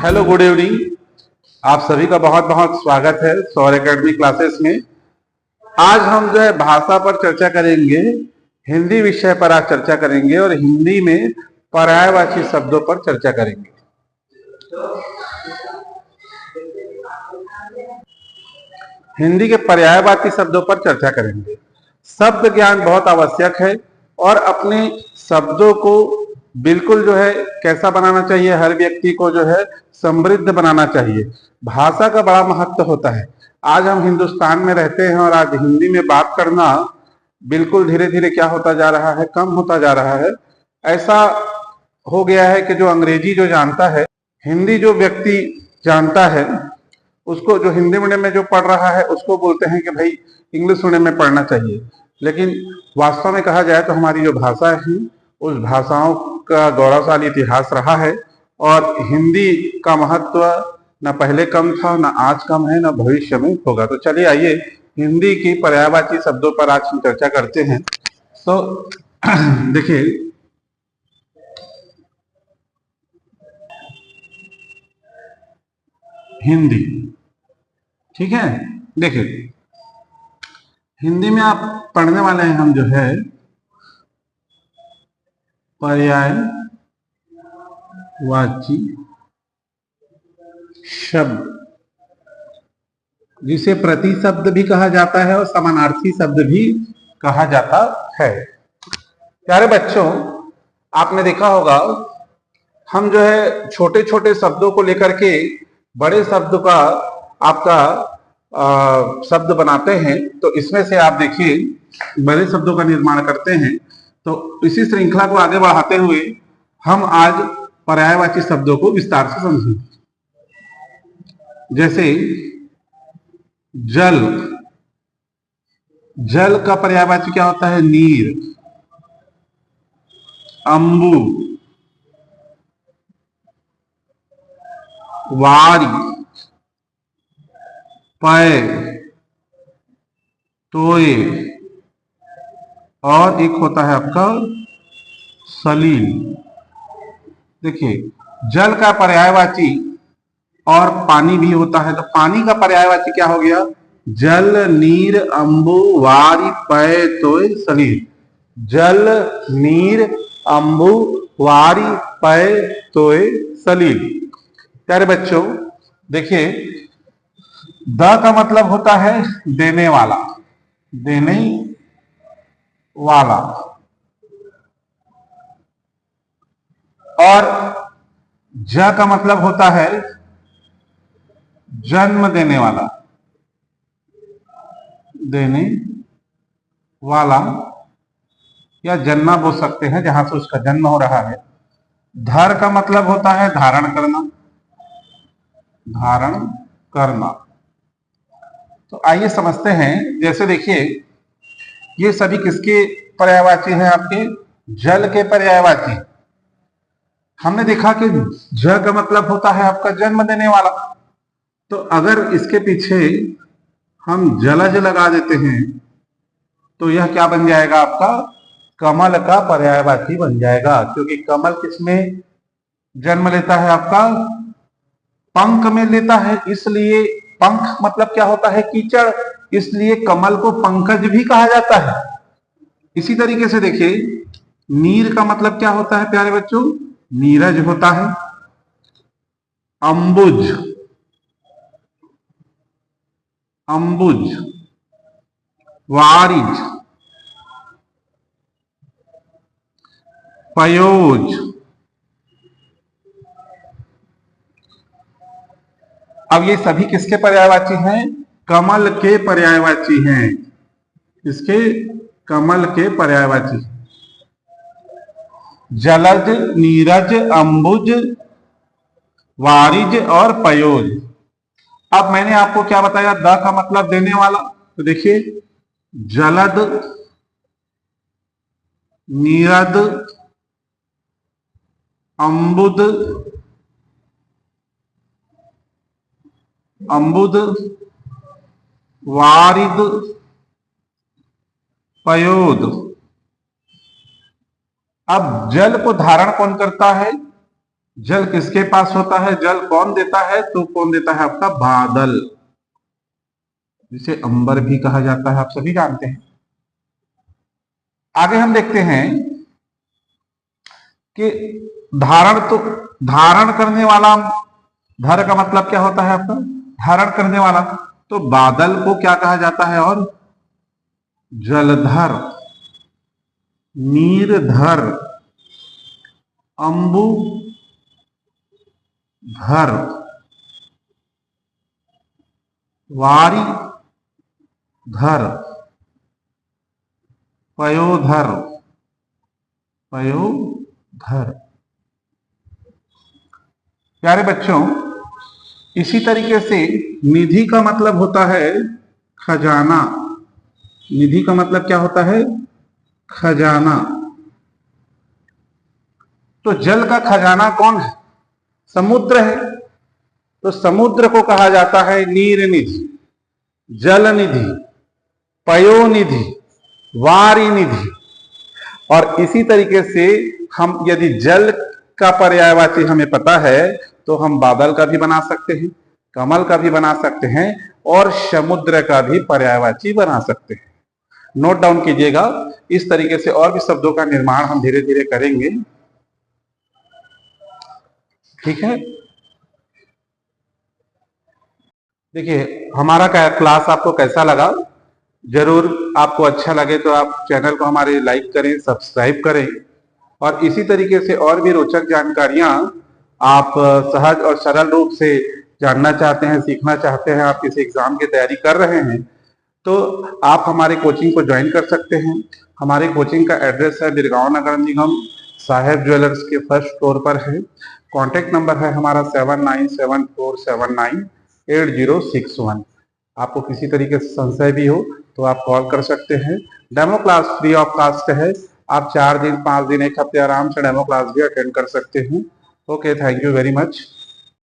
Hello, good evening. आप सभी का बहुत बहुत स्वागत है सौर एकेडमी क्लासेस में। आज हम जो है भाषा पर चर्चा करेंगे। हिंदी विषय पर आज चर्चा करेंगे और हिंदी में पर्यायवाची शब्दों पर चर्चा करेंगे। हिंदी के पर्यायवाची शब्दों पर चर्चा करेंगे। शब्द ज्ञान बहुत आवश्यक है और अपने शब्दों को बिल्कुल जो है कैसा बनाना चाहिए, हर व्यक्ति को जो है समृद्ध बनाना चाहिए। भाषा का बड़ा महत्व होता है। आज हम हिंदुस्तान में रहते हैं और आज हिंदी में बात करना बिल्कुल धीरे धीरे क्या होता जा रहा है, कम होता जा रहा है। ऐसा हो गया है कि जो अंग्रेजी जो जानता है, हिंदी जो व्यक्ति जानता है, उसको जो हिंदी मीडियम में जो पढ़ रहा है उसको बोलते हैं कि भाई इंग्लिश मीडियम में पढ़ना चाहिए। लेकिन वास्तव में कहा जाए तो हमारी जो भाषा है उस भाषाओं का गौरवशाली इतिहास रहा है और हिंदी का महत्व न पहले कम था, न आज कम है, न भविष्य में होगा। तो चलिए आइए हिंदी की पर्यायवाची शब्दों पर आज हम चर्चा करते हैं। तो देखिए, हिंदी, ठीक है। देखिए, हिंदी में आप पढ़ने वाले हैं हम जो है पर्यायवाची शब्द, जिसे प्रतिशब्द भी कहा जाता है और समानार्थी शब्द भी कहा जाता है। प्यारे बच्चों, आपने देखा होगा हम जो है छोटे छोटे शब्दों को लेकर के बड़े शब्द का आपका शब्द बनाते हैं। तो इसमें से आप देखिए बड़े शब्दों का निर्माण करते हैं। तो इसी श्रृंखला को आगे बढ़ाते हुए हम आज पर्यायवाची शब्दों को विस्तार से समझेंगे। जैसे जल, जल का पर्यायवाची क्या होता है? नीर। अंबु, वारी, पय, तोय और एक होता है आपका सलील। देखिए, जल का पर्यायवाची और पानी भी होता है। तो पानी का पर्यायवाची क्या हो गया? जल, नीर, अंबु, वारी, पय, तोय, सलील। जल, नीर, अंबु, वारी, पय, तोय, सलील। प्यारे बच्चों, देखिए, द का मतलब होता है देने वाला, देने वाला। और ज का मतलब होता है जन्म देने वाला, देने वाला, या जन्मा बोल सकते हैं जहां से उसका जन्म हो रहा है। धर का मतलब होता है धारण करना, धारण करना। तो आइए समझते हैं। जैसे देखिए, ये सभी किसके पर्यायवाची हैं? आपके जल के पर्यायवाची। हमने देखा कि ज का मतलब होता है आपका जन्म देने वाला। तो अगर इसके पीछे हम जलज लगा देते हैं तो यह क्या बन जाएगा? आपका कमल का पर्यायवाची बन जाएगा। क्योंकि कमल किसमें जन्म लेता है? आपका पंख में लेता है। इसलिए पंख मतलब क्या होता है? कीचड़। इसलिए कमल को पंकज भी कहा जाता है। इसी तरीके से देखिए, नीर का मतलब क्या होता है प्यारे बच्चों? नीरज होता है। अंबुज, अंबुज, वारिज, पयोज। अब ये सभी किसके पर्यायवाची हैं? कमल के पर्यायवाची हैं। इसके कमल के पर्यायवाची। जलज, नीरज, अंबुज, वारिज और पयोज। अब मैंने आपको क्या बताया? द का मतलब देने वाला। तो देखिए, जलद, नीरद, अंबुद, अंबुद, वारिद, पयोद। अब जल को धारण कौन करता है? जल किसके पास होता है? जल कौन देता है? तो कौन देता है? आपका बादल, जिसे अंबर भी कहा जाता है, आप सभी जानते हैं। आगे हम देखते हैं कि धारण करने वाला, धर का मतलब क्या होता है आपका? धारण करने वाला। तो बादल को क्या कहा जाता है? और जलधर, नीरधर, अंबुधर, वारीधर, पयोधर, पयोधर। प्यारे बच्चों, इसी तरीके से निधि का मतलब होता है खजाना। निधि का मतलब क्या होता है? खजाना। तो जल का खजाना कौन है? समुद्र है। तो समुद्र को कहा जाता है नीर निधि, जल निधि, पयोनिधि, वारी निधि। और इसी तरीके से हम यदि जल का पर्यायवाची हमें पता है तो हम बादल का भी बना सकते हैं, कमल का भी बना सकते हैं और समुद्र का भी पर्यायवाची बना सकते हैं। नोट डाउन कीजिएगा। इस तरीके से और भी शब्दों का निर्माण हम धीरे धीरे करेंगे। ठीक है। देखिए, हमारा क्लास आपको कैसा लगा? जरूर आपको अच्छा लगे तो आप चैनल को हमारे लाइक करें, सब्सक्राइब करें। और इसी तरीके से और भी रोचक जानकारियां आप सहज और सरल रूप से जानना चाहते हैं, सीखना चाहते हैं, आप किसी एग्जाम की तैयारी कर रहे हैं तो आप हमारे कोचिंग को ज्वाइन कर सकते हैं। हमारे कोचिंग का एड्रेस है बिरगांव नगर निगम, साहेब ज्वेलर्स के फर्स्ट फ्लोर पर है। कॉन्टेक्ट नंबर है हमारा 7974798061। आपको किसी तरीके से संशय भी हो तो आप कॉल कर सकते हैं। Demo class free of cost है। आप 4 दिन, 5 दिन, 1 हफ्ते आराम से डेमो क्लास भी अटेंड कर सकते हैं। Okay, thank you very much.